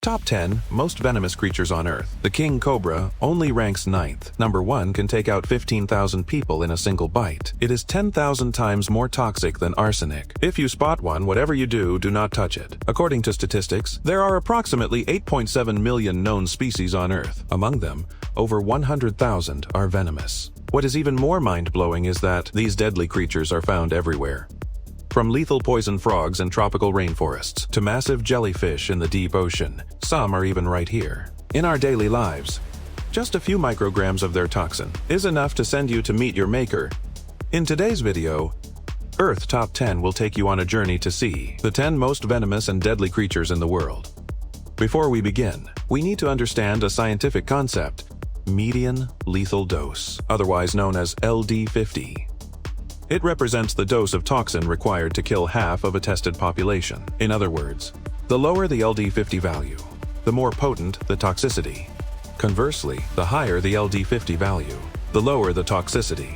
Top 10 Most Venomous Creatures on Earth. The king cobra only ranks 9th. Number 1 can take out 15,000 people in a single bite. It is 10,000 times more toxic than arsenic. If you spot one, whatever you do not touch it. According to statistics, there are approximately 8.7 million known species on Earth. Among them, over 100,000 are venomous. What is even more mind-blowing is that these deadly creatures are found everywhere. From lethal poison frogs in tropical rainforests to massive jellyfish in the deep ocean, some are even right here, in our daily lives. Just a few micrograms of their toxin is enough to send you to meet your maker. In today's video, Earth Top 10 will take you on a journey to see the 10 most venomous and deadly creatures in the world. Before we begin, we need to understand a scientific concept: median lethal dose, otherwise known as LD50. It represents the dose of toxin required to kill half of a tested population. In other words, the lower the LD50 value, the more potent the toxicity. Conversely, the higher the LD50 value, the lower the toxicity.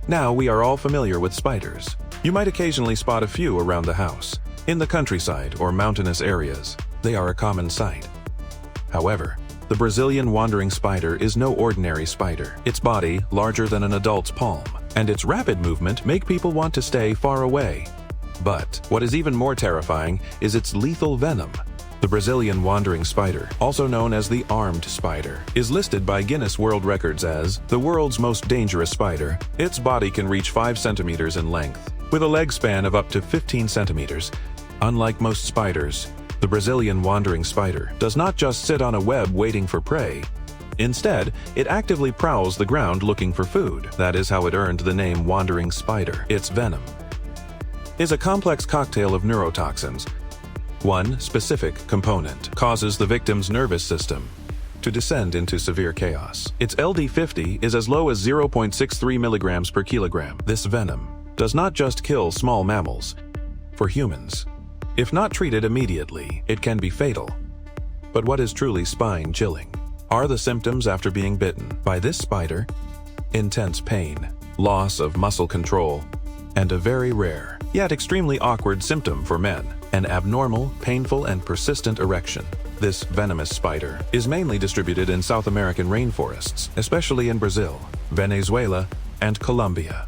Now we are all familiar with spiders. You might occasionally spot a few around the house. In the countryside or mountainous areas, they are a common sight. However, the Brazilian wandering spider is no ordinary spider. Its body, larger than an adult's palm, and its rapid movement make people want to stay far away. But what is even more terrifying is its lethal venom. The Brazilian wandering spider, also known as the armed spider, is listed by Guinness World Records as the world's most dangerous spider. Its body can reach 5 centimeters in length, with a leg span of up to 15 centimeters. Unlike most spiders, the Brazilian wandering spider does not just sit on a web waiting for prey. Instead, it actively prowls the ground looking for food. That is how it earned the name wandering spider. Its venom is a complex cocktail of neurotoxins. One specific component causes the victim's nervous system to descend into severe chaos. Its LD50 is as low as 0.63 milligrams per kilogram. This venom does not just kill small mammals. For humans, if not treated immediately, it can be fatal. But what is truly spine-chilling are the symptoms after being bitten by this spider: intense pain, loss of muscle control, and a very rare, yet extremely awkward symptom for men: an abnormal, painful, and persistent erection. This venomous spider is mainly distributed in South American rainforests, especially in Brazil, Venezuela, and Colombia.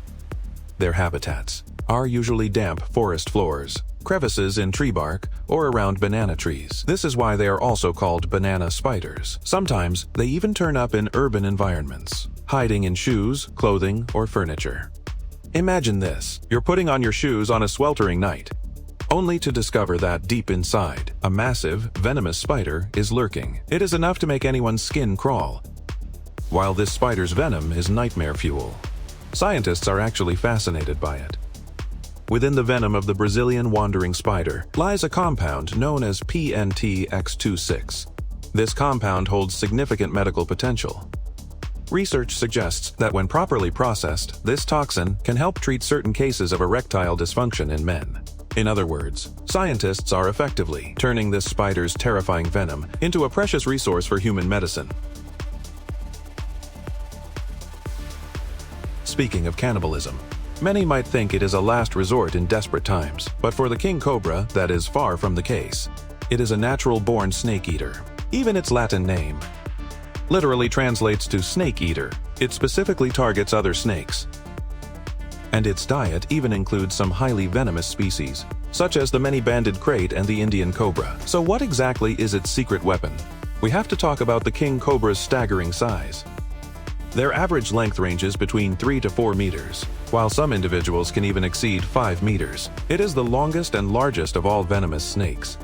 Their habitats are usually damp forest floors, crevices in tree bark, or around banana trees. This is why they are also called banana spiders. Sometimes they even turn up in urban environments, hiding in shoes, clothing, or furniture. Imagine this: you're putting on your shoes on a sweltering night, only to discover that deep inside, a massive, venomous spider is lurking. It is enough to make anyone's skin crawl. While this spider's venom is nightmare fuel, scientists are actually fascinated by it. Within the venom of the Brazilian wandering spider lies a compound known as PNTX26. This compound holds significant medical potential. Research suggests that when properly processed, this toxin can help treat certain cases of erectile dysfunction in men. In other words, scientists are effectively turning this spider's terrifying venom into a precious resource for human medicine. Speaking of cannibalism, many might think it is a last resort in desperate times, but for the king cobra, that is far from the case. It is a natural-born snake eater. Even its Latin name literally translates to snake eater. It specifically targets other snakes, and its diet even includes some highly venomous species, such as the many-banded krait and the Indian cobra. So what exactly is its secret weapon? We have to talk about the king cobra's staggering size. Their average length ranges between 3 to 4 meters, while some individuals can even exceed 5 meters. It is the longest and largest of all venomous snakes.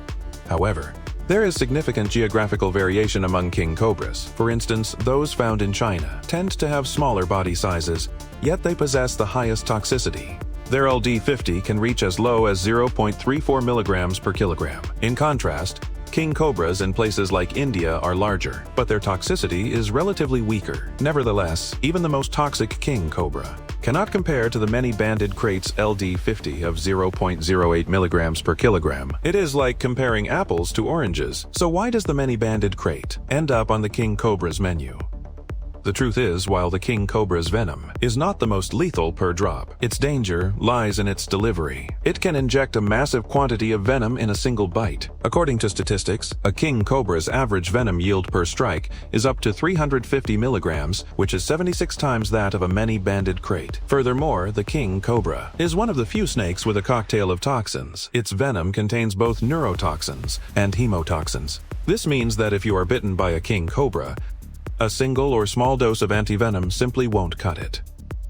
However, there is significant geographical variation among king cobras. For instance, those found in China tend to have smaller body sizes, yet they possess the highest toxicity. Their LD50 can reach as low as 0.34 milligrams per kilogram. In contrast, king cobras in places like India are larger, but their toxicity is relatively weaker. Nevertheless, even the most toxic king cobra cannot compare to the many-banded krait's LD50 of 0.08 milligrams per kilogram. It is like comparing apples to oranges. So why does the many-banded krait end up on the king cobra's menu? The truth is, while the king cobra's venom is not the most lethal per drop, its danger lies in its delivery. It can inject a massive quantity of venom in a single bite. According to statistics, a king cobra's average venom yield per strike is up to 350 milligrams, which is 76 times that of a many-banded crate. Furthermore, the king cobra is one of the few snakes with a cocktail of toxins. Its venom contains both neurotoxins and hemotoxins. This means that if you are bitten by a king cobra, a single or small dose of antivenom simply won't cut it.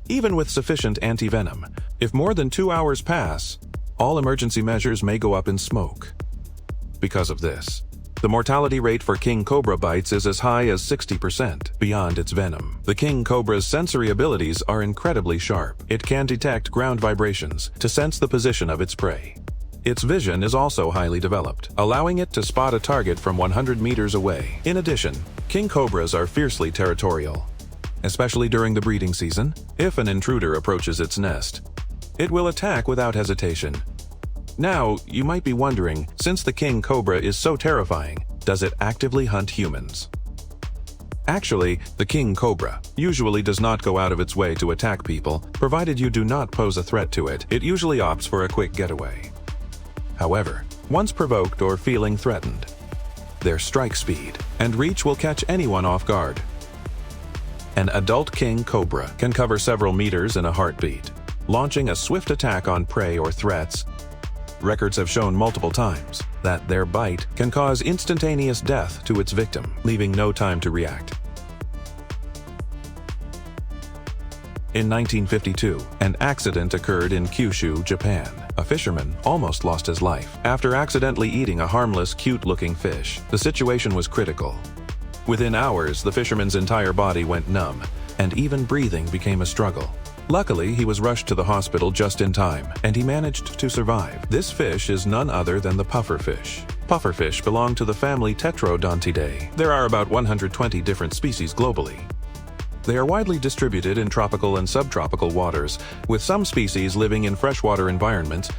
Even with sufficient antivenom, if more than 2 hours pass, all emergency measures may go up in smoke. Because of this, the mortality rate for king cobra bites is as high as 60% beyond its venom. The king cobra's sensory abilities are incredibly sharp. It can detect ground vibrations to sense the position of its prey. Its vision is also highly developed, allowing it to spot a target from 100 meters away. In addition, king cobras are fiercely territorial, especially during the breeding season. If an intruder approaches its nest, it will attack without hesitation. Now, you might be wondering, since the king cobra is so terrifying, does it actively hunt humans? Actually, the king cobra usually does not go out of its way to attack people, provided you do not pose a threat to it. It usually opts for a quick getaway. However, once provoked or feeling threatened, their strike speed and reach will catch anyone off guard. An adult king cobra can cover several meters in a heartbeat, launching a swift attack on prey or threats. Records have shown multiple times that their bite can cause instantaneous death to its victim, leaving no time to react. In 1952, an accident occurred in Kyushu, Japan. A fisherman almost lost his life after accidentally eating a harmless, cute-looking fish. The situation was critical. Within hours, the fisherman's entire body went numb, and even breathing became a struggle. Luckily, he was rushed to the hospital just in time, and he managed to survive. This fish is none other than the pufferfish. Pufferfish belong to the family Tetrodontidae. There are about 120 different species globally. They are widely distributed in tropical and subtropical waters, with some species living in freshwater environments.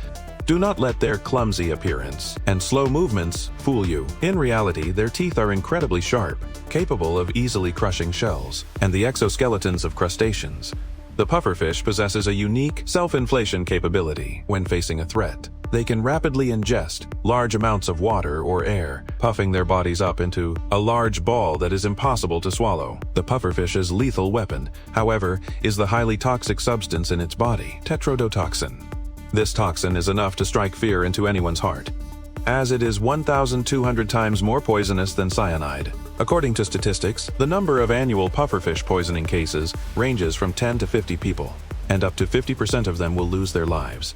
Do not let their clumsy appearance and slow movements fool you. In reality, their teeth are incredibly sharp, capable of easily crushing shells, and the exoskeletons of crustaceans. The pufferfish possesses a unique self-inflation capability when facing a threat. They can rapidly ingest large amounts of water or air, puffing their bodies up into a large ball that is impossible to swallow. The pufferfish's lethal weapon, however, is the highly toxic substance in its body, tetrodotoxin. This toxin is enough to strike fear into anyone's heart, as it is 1,200 times more poisonous than cyanide. According to statistics, the number of annual pufferfish poisoning cases ranges from 10 to 50 people, and up to 50% of them will lose their lives.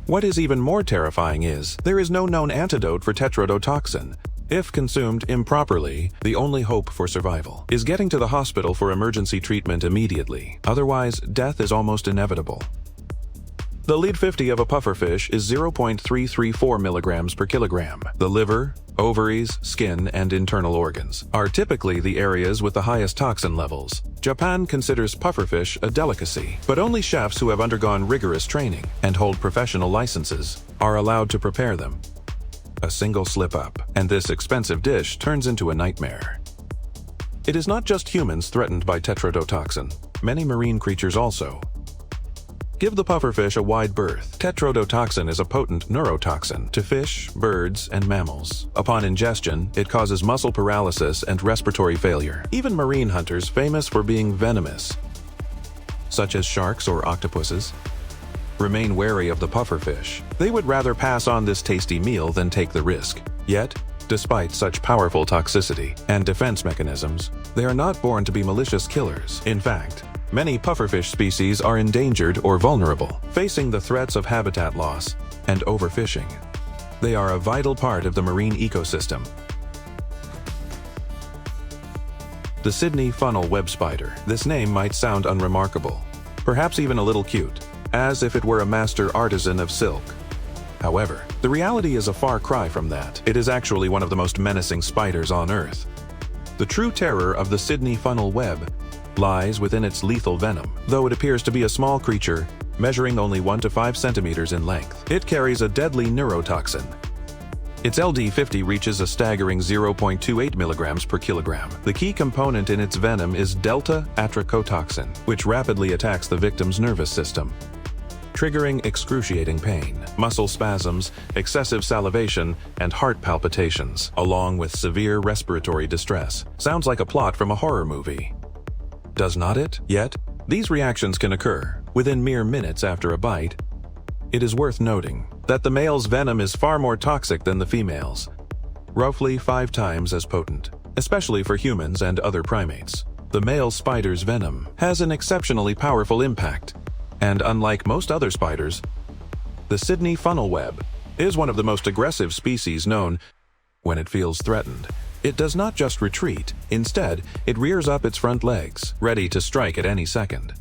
What is even more terrifying is, there is no known antidote for tetrodotoxin. If consumed improperly, the only hope for survival is getting to the hospital for emergency treatment immediately. Otherwise, death is almost inevitable. The lead 50 of a pufferfish is 0.334 milligrams per kilogram. The liver, ovaries, skin, and internal organs are typically the areas with the highest toxin levels. Japan considers pufferfish a delicacy, but only chefs who have undergone rigorous training and hold professional licenses are allowed to prepare them. A single slip-up, and this expensive dish turns into a nightmare. It is not just humans threatened by tetrodotoxin. Many marine creatures also. Give the pufferfish a wide berth. Tetrodotoxin is a potent neurotoxin to fish, birds, and mammals. Upon ingestion, it causes muscle paralysis and respiratory failure. Even marine hunters famous for being venomous, such as sharks or octopuses, remain wary of the pufferfish. They would rather pass on this tasty meal than take the risk. Yet, despite such powerful toxicity and defense mechanisms, they are not born to be malicious killers. In fact, many pufferfish species are endangered or vulnerable, facing the threats of habitat loss and overfishing. They are a vital part of the marine ecosystem. The Sydney funnel web spider. This name might sound unremarkable, perhaps even a little cute, as if it were a master artisan of silk. However, the reality is a far cry from that. It is actually one of the most menacing spiders on Earth. The true terror of the Sydney funnel web lies within its lethal venom. Though it appears to be a small creature, measuring only 1 to 5 centimeters in length, it carries a deadly neurotoxin. Its LD50 reaches a staggering 0.28 milligrams per kilogram. The key component in its venom is delta-atracotoxin, which rapidly attacks the victim's nervous system, triggering excruciating pain, muscle spasms, excessive salivation, and heart palpitations, along with severe respiratory distress. Sounds like a plot from a horror movie. Does not it? Yet, these reactions can occur within mere minutes after a bite. It is worth noting that the male's venom is far more toxic than the female's, roughly 5 times as potent, especially for humans and other primates. The male spider's venom has an exceptionally powerful impact, and unlike most other spiders, the Sydney funnel web is one of the most aggressive species known. When it feels threatened, it does not just retreat. Instead, it rears up its front legs, ready to strike at any second.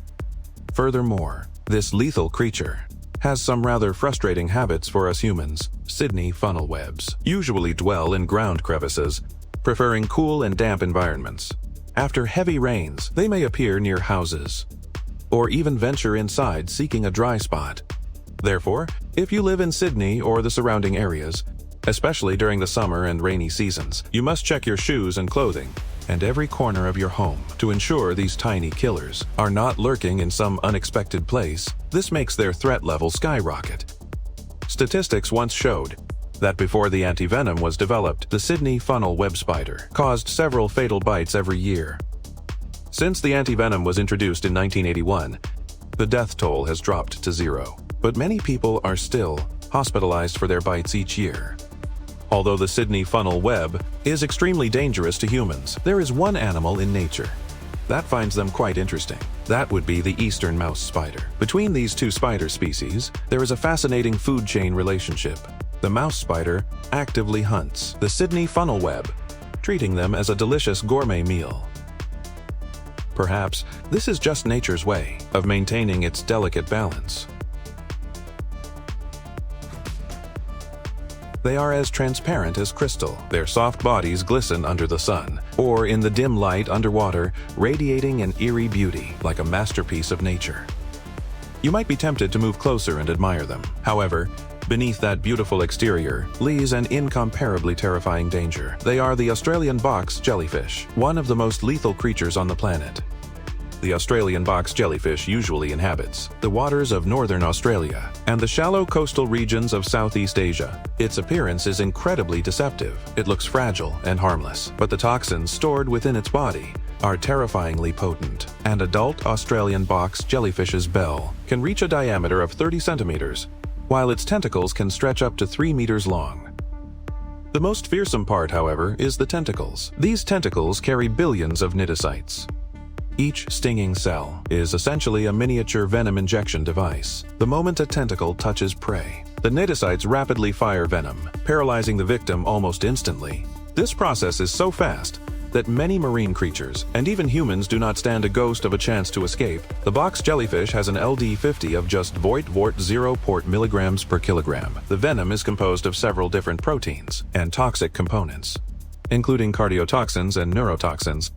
Furthermore, this lethal creature has some rather frustrating habits for us humans. Sydney funnel webs usually dwell in ground crevices, preferring cool and damp environments. After heavy rains, they may appear near houses, or even venture inside seeking a dry spot. Therefore, if you live in Sydney or the surrounding areas, especially during the summer and rainy seasons, you must check your shoes and clothing and every corner of your home to ensure these tiny killers are not lurking in some unexpected place. This makes their threat level skyrocket. Statistics once showed that before the antivenom was developed, the Sydney funnel web spider caused several fatal bites every year. Since the antivenom was introduced in 1981, the death toll has dropped to 0, but many people are still hospitalized for their bites each year. Although the Sydney funnel web is extremely dangerous to humans, there is one animal in nature that finds them quite interesting. That would be the eastern mouse spider. Between these two spider species, there is a fascinating food chain relationship. The mouse spider actively hunts the Sydney funnel web, treating them as a delicious gourmet meal. Perhaps this is just nature's way of maintaining its delicate balance. They are as transparent as crystal. Their soft bodies glisten under the sun, or in the dim light underwater, radiating an eerie beauty like a masterpiece of nature. You might be tempted to move closer and admire them. However, beneath that beautiful exterior lies an incomparably terrifying danger. They are the Australian box jellyfish, one of the most lethal creatures on the planet. The Australian box jellyfish usually inhabits the waters of northern Australia and the shallow coastal regions of Southeast Asia. Its appearance is incredibly deceptive. It looks fragile and harmless, but the toxins stored within its body are terrifyingly potent. An adult Australian box jellyfish's bell can reach a diameter of 30 centimeters, while its tentacles can stretch up to 3 meters long. The most fearsome part, however, is the tentacles. These tentacles carry billions of cnidocytes. Each stinging cell is essentially a miniature venom injection device. The moment a tentacle touches prey, the cnidocytes rapidly fire venom, paralyzing the victim almost instantly. This process is so fast that many marine creatures, and even humans, do not stand a ghost of a chance to escape. The box jellyfish has an LD50 of just 0.0 milligrams per kilogram. The venom is composed of several different proteins and toxic components, including cardiotoxins and neurotoxins.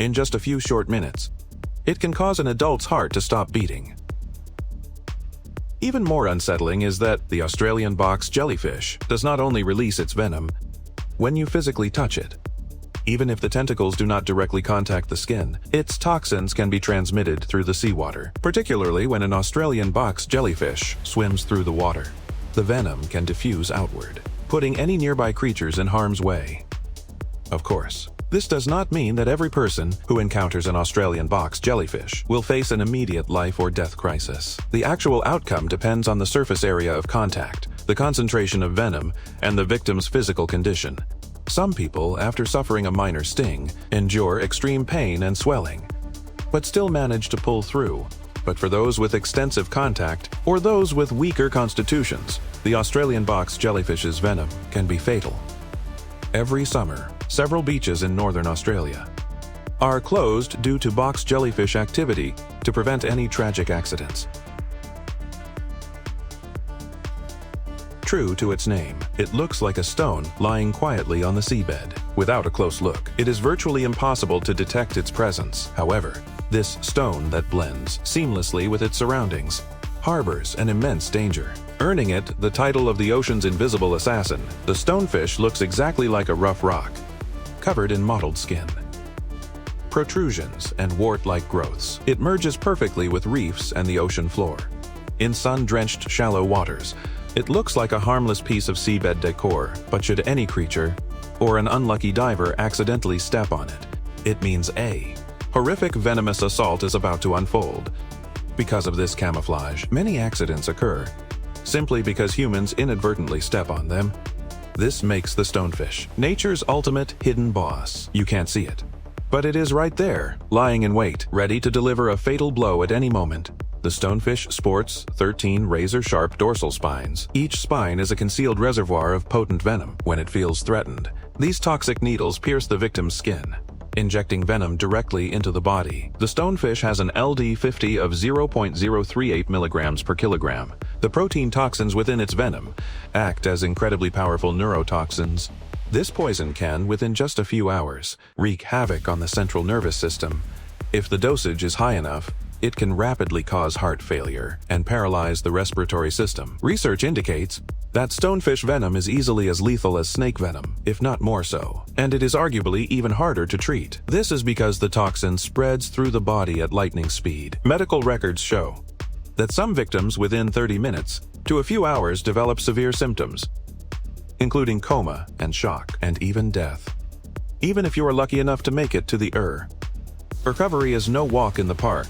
In just a few short minutes, it can cause an adult's heart to stop beating. Even more unsettling is that the Australian box jellyfish does not only release its venom when you physically touch it. Even if the tentacles do not directly contact the skin, its toxins can be transmitted through the seawater, particularly when an Australian box jellyfish swims through the water. The venom can diffuse outward, putting any nearby creatures in harm's way. Of course, this does not mean that every person who encounters an Australian box jellyfish will face an immediate life or death crisis. The actual outcome depends on the surface area of contact, the concentration of venom, and the victim's physical condition. Some people, after suffering a minor sting, endure extreme pain and swelling, but still manage to pull through. But for those with extensive contact, or those with weaker constitutions, the Australian box jellyfish's venom can be fatal. Every summer, several beaches in northern Australia are closed due to box jellyfish activity to prevent any tragic accidents. True to its name, it looks like a stone lying quietly on the seabed. Without a close look, it is virtually impossible to detect its presence. However, this stone that blends seamlessly with its surroundings harbors an immense danger. Earning it the title of the ocean's invisible assassin, the stonefish looks exactly like a rough rock, covered in mottled skin, protrusions, and wart-like growths. It merges perfectly with reefs and the ocean floor. In sun-drenched shallow waters, it looks like a harmless piece of seabed decor, but should any creature or an unlucky diver accidentally step on it, it means a horrific venomous assault is about to unfold. Because of this camouflage, many accidents occur, simply because humans inadvertently step on them. This makes the stonefish nature's ultimate hidden boss. You can't see it, but it is right there, lying in wait, ready to deliver a fatal blow at any moment. The stonefish sports 13 razor-sharp dorsal spines. Each spine is a concealed reservoir of potent venom. When it feels threatened, these toxic needles pierce the victim's skin, injecting venom directly into the body. The stonefish has an LD50 of 0.038 milligrams per kilogram. The protein toxins within its venom act as incredibly powerful neurotoxins. This poison can, within just a few hours, wreak havoc on the central nervous system. If the dosage is high enough, it can rapidly cause heart failure and paralyze the respiratory system. Research indicates that stonefish venom is easily as lethal as snake venom, if not more so, and it is arguably even harder to treat. This is because the toxin spreads through the body at lightning speed. Medical records show that some victims within 30 minutes to a few hours develop severe symptoms, including coma and shock, and even death. Even if you are lucky enough to make it to the recovery is no walk in the park.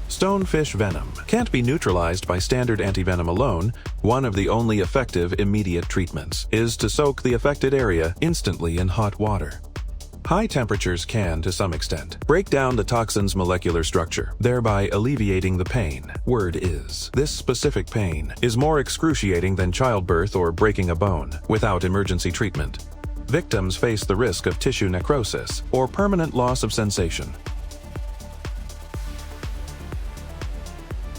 Stonefish venom can't be neutralized by standard antivenom alone. One of the only effective immediate treatments is to soak the affected area instantly in hot water. High temperatures can, to some extent, break down the toxin's molecular structure, thereby alleviating the pain. Word is, this specific pain is more excruciating than childbirth or breaking a bone. Without emergency treatment, victims face the risk of tissue necrosis or permanent loss of sensation.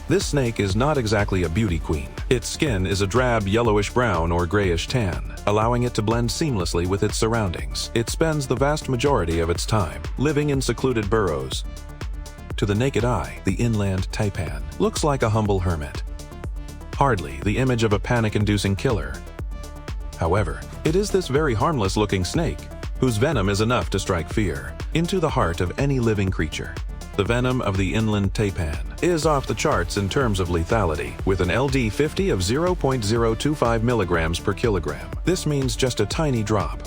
This snake is not exactly a beauty queen. Its skin is a drab yellowish-brown or grayish tan, allowing it to blend seamlessly with its surroundings. It spends the vast majority of its time living in secluded burrows. To the naked eye, the inland taipan looks like a humble hermit, hardly the image of a panic-inducing killer. However, it is this very harmless-looking snake whose venom is enough to strike fear into the heart of any living creature. The venom of the inland taipan is off the charts in terms of lethality, with an LD50 of 0.025 milligrams per kilogram. This means just a tiny drop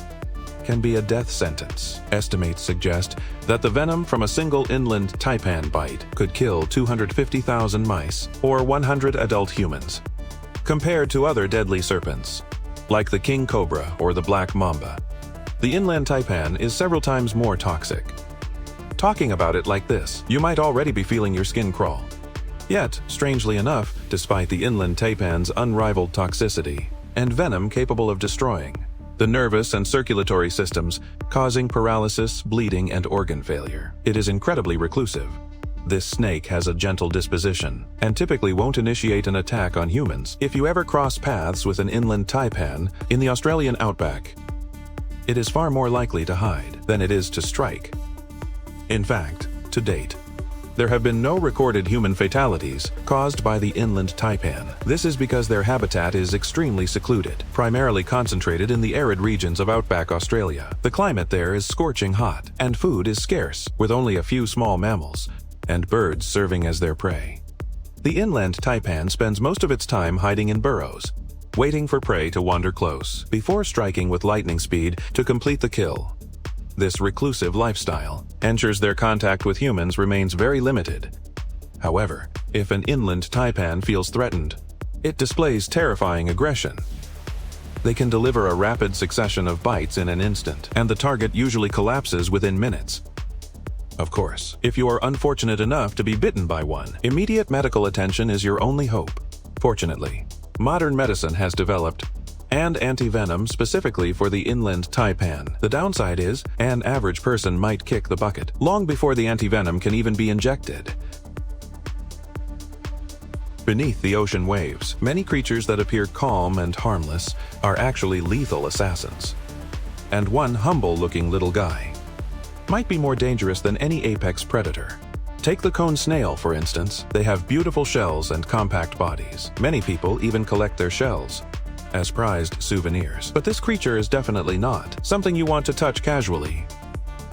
can be a death sentence. Estimates suggest that the venom from a single inland taipan bite could kill 250,000 mice or 100 adult humans. Compared to other deadly serpents, like the king cobra or the black mamba, the inland taipan is several times more toxic. Talking about it like this, you might already be feeling your skin crawl. Yet, strangely enough, despite the inland taipan's unrivaled toxicity and venom capable of destroying the nervous and circulatory systems, causing paralysis, bleeding, and organ failure, it is incredibly reclusive. This snake has a gentle disposition and typically won't initiate an attack on humans. If you ever cross paths with an inland taipan in the Australian outback, it is far more likely to hide than it is to strike. In fact, to date, there have been no recorded human fatalities caused by the inland taipan. This is because their habitat is extremely secluded, primarily concentrated in the arid regions of outback Australia. The climate there is scorching hot, and food is scarce, with only a few small mammals and birds serving as their prey. The inland taipan spends most of its time hiding in burrows, waiting for prey to wander close, before striking with lightning speed to complete the kill. This reclusive lifestyle ensures their contact with humans remains very limited. However, if an inland taipan feels threatened, it displays terrifying aggression. They can deliver a rapid succession of bites in an instant, and the target usually collapses within minutes. Of course, if you are unfortunate enough to be bitten by one, immediate medical attention is your only hope. Fortunately, modern medicine has developed and antivenom specifically for the inland taipan. The downside is, an average person might kick the bucket long before the antivenom can even be injected. Beneath the ocean waves, many creatures that appear calm and harmless are actually lethal assassins. And one humble-looking little guy might be more dangerous than any apex predator. Take the cone snail, for instance. They have beautiful shells and compact bodies. Many people even collect their shells as prized souvenirs. But this creature is definitely not something you want to touch casually.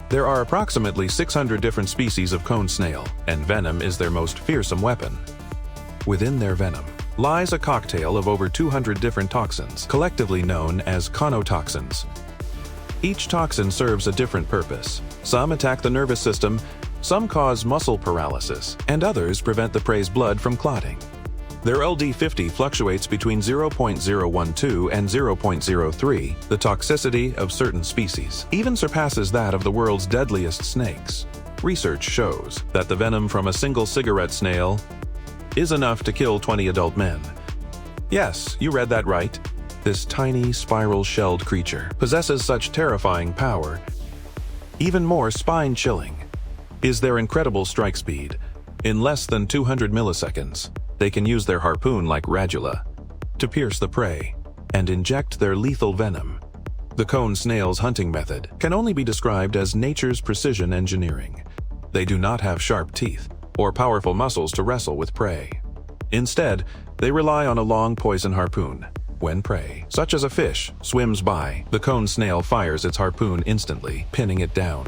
There are approximately 600 different species of cone snail, and venom is their most fearsome weapon. Within their venom lies a cocktail of over 200 different toxins, collectively known as conotoxins. Each toxin serves a different purpose. Some attack the nervous system, some cause muscle paralysis, and others prevent the prey's blood from clotting. Their LD50 fluctuates between 0.012 and 0.03. The toxicity of certain species even surpasses that of the world's deadliest snakes. Research shows that the venom from a single cigarette snail is enough to kill 20 adult men. Yes, you read that right. This tiny, spiral-shelled creature possesses such terrifying power. Even more spine-chilling is their incredible strike speed. In less than 200 milliseconds, they can use their harpoon like radula to pierce the prey and inject their lethal venom. The cone snail's hunting method can only be described as nature's precision engineering. They do not have sharp teeth or powerful muscles to wrestle with prey. Instead, they rely on a long poison harpoon. When prey, such as a fish, swims by, the cone snail fires its harpoon instantly, pinning it down.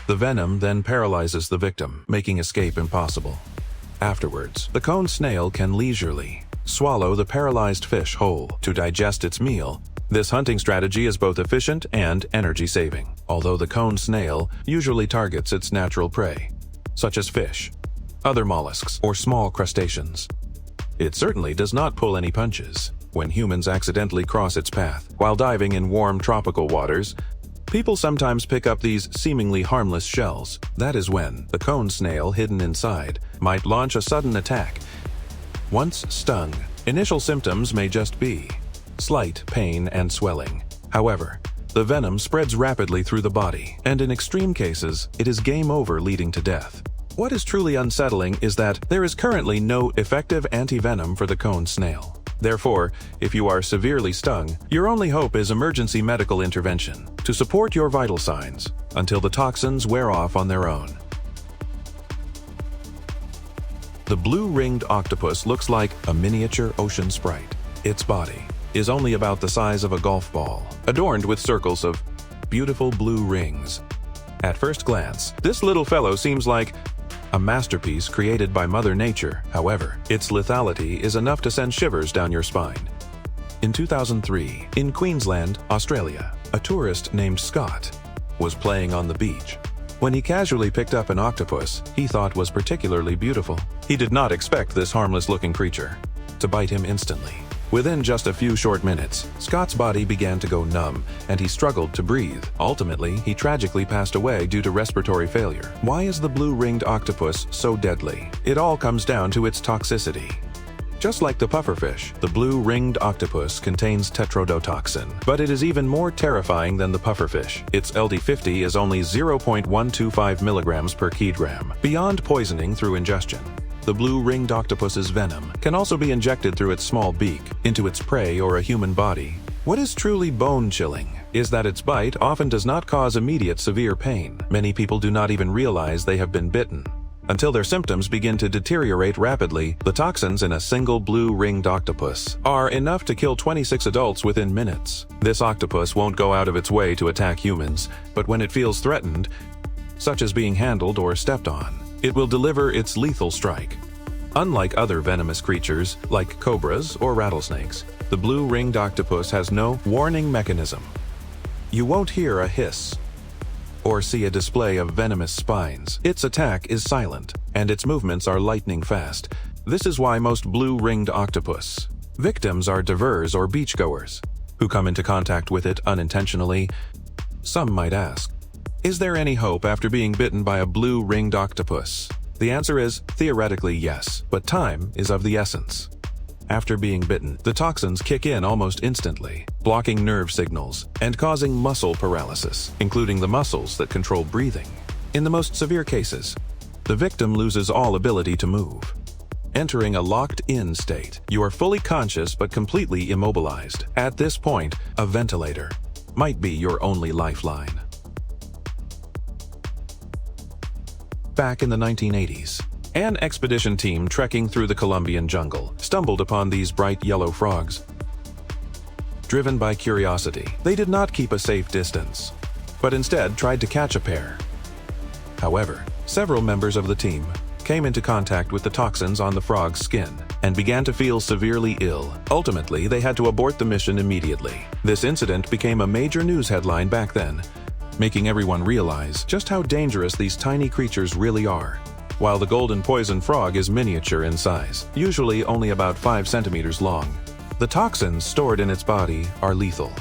The venom then paralyzes the victim, making escape impossible. Afterwards, the cone snail can leisurely swallow the paralyzed fish whole to digest its meal. This hunting strategy is both efficient and energy-saving, although the cone snail usually targets its natural prey, such as fish, other mollusks, or small crustaceans. It certainly does not pull any punches. When humans accidentally cross its path while diving in warm tropical waters, people sometimes pick up these seemingly harmless shells. That is when the cone snail hidden inside might launch a sudden attack. Once stung, initial symptoms may just be slight pain and swelling. However, the venom spreads rapidly through the body, and in extreme cases, it is game over, leading to death. What is truly unsettling is that there is currently no effective anti-venom for the cone snail. Therefore, if you are severely stung, your only hope is emergency medical intervention to support your vital signs until the toxins wear off on their own. The blue-ringed octopus looks like a miniature ocean sprite. Its body is only about the size of a golf ball, adorned with circles of beautiful blue rings. At first glance, this little fellow seems like a masterpiece created by Mother Nature. However, its lethality is enough to send shivers down your spine. In 2003, in Queensland, Australia, a tourist named Scott was playing on the beach when he casually picked up an octopus he thought was particularly beautiful. He did not expect this harmless-looking creature to bite him instantly. Within just a few short minutes, Scott's body began to go numb, and he struggled to breathe. Ultimately, he tragically passed away due to respiratory failure. Why is the blue-ringed octopus so deadly? It all comes down to its toxicity. Just like the pufferfish, the blue-ringed octopus contains tetrodotoxin, but it is even more terrifying than the pufferfish. Its LD50 is only 0.125 milligrams per kilogram, beyond poisoning through ingestion. The blue-ringed octopus's venom can also be injected through its small beak into its prey or a human body. What is truly bone-chilling is that its bite often does not cause immediate severe pain. Many people do not even realize they have been bitten until their symptoms begin to deteriorate rapidly. The toxins in a single blue-ringed octopus are enough to kill 26 adults within minutes. This octopus won't go out of its way to attack humans, but when it feels threatened, such as being handled or stepped on, it will deliver its lethal strike. Unlike other venomous creatures, like cobras or rattlesnakes, the blue-ringed octopus has no warning mechanism. You won't hear a hiss or see a display of venomous spines. Its attack is silent, and its movements are lightning fast. This is why most blue-ringed octopus victims are divers or beachgoers who come into contact with it unintentionally. Some might ask, is there any hope after being bitten by a blue-ringed octopus? The answer is theoretically yes, but time is of the essence. After being bitten, the toxins kick in almost instantly, blocking nerve signals and causing muscle paralysis, including the muscles that control breathing. In the most severe cases, the victim loses all ability to move, entering a locked-in state. You are fully conscious but completely immobilized. At this point, a ventilator might be your only lifeline. Back in the 1980s, an expedition team trekking through the Colombian jungle stumbled upon these bright yellow frogs. Driven by curiosity, they did not keep a safe distance, but instead tried to catch a pair. However, several members of the team came into contact with the toxins on the frog's skin and began to feel severely ill. Ultimately, they had to abort the mission immediately. This incident became a major news headline back then, making everyone realize just how dangerous these tiny creatures really are. While the golden poison frog is miniature in size, usually only about 5 centimeters long, the toxins stored in its body are lethal.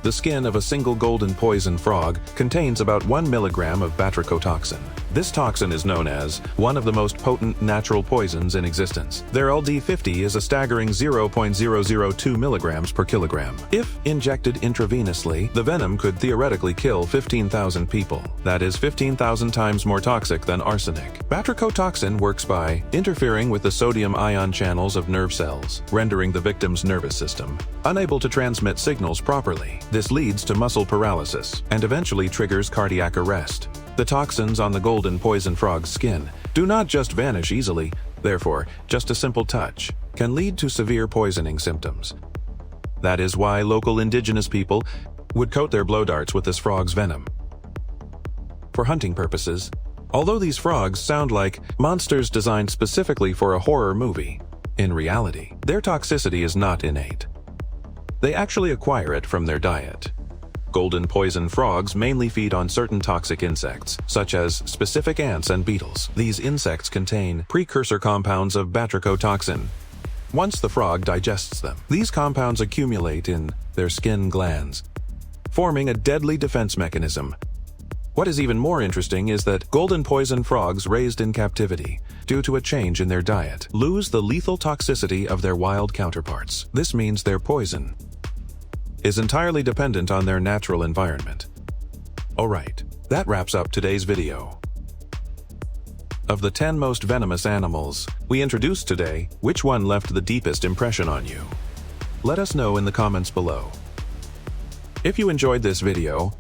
The skin of a single golden poison frog contains about 1 milligram of batrachotoxin. This toxin is known as one of the most potent natural poisons in existence. Their LD50 is a staggering 0.002 milligrams per kilogram. If injected intravenously, the venom could theoretically kill 15,000 people. That is 15,000 times more toxic than arsenic. Batrachotoxin works by interfering with the sodium ion channels of nerve cells, rendering the victim's nervous system unable to transmit signals properly. This leads to muscle paralysis and eventually triggers cardiac arrest. The toxins on the golden poison frog's skin do not just vanish easily, therefore, just a simple touch can lead to severe poisoning symptoms. That is why local indigenous people would coat their blow darts with this frog's venom. For hunting purposes, although these frogs sound like monsters designed specifically for a horror movie, in reality, their toxicity is not innate. They actually acquire it from their diet. Golden poison frogs mainly feed on certain toxic insects, such as specific ants and beetles. These insects contain precursor compounds of batrachotoxin. Once the frog digests them, these compounds accumulate in their skin glands, forming a deadly defense mechanism. What is even more interesting is that golden poison frogs raised in captivity, due to a change in their diet, lose the lethal toxicity of their wild counterparts. This means their poison is entirely dependent on their natural environment. Alright, that wraps up today's video. Of the 10 most venomous animals we introduced today, which one left the deepest impression on you? Let us know in the comments below. If you enjoyed this video,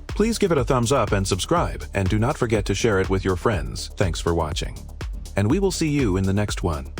please give it a thumbs up and subscribe, and do not forget to share it with your friends. Thanks for watching, and we will see you in the next one.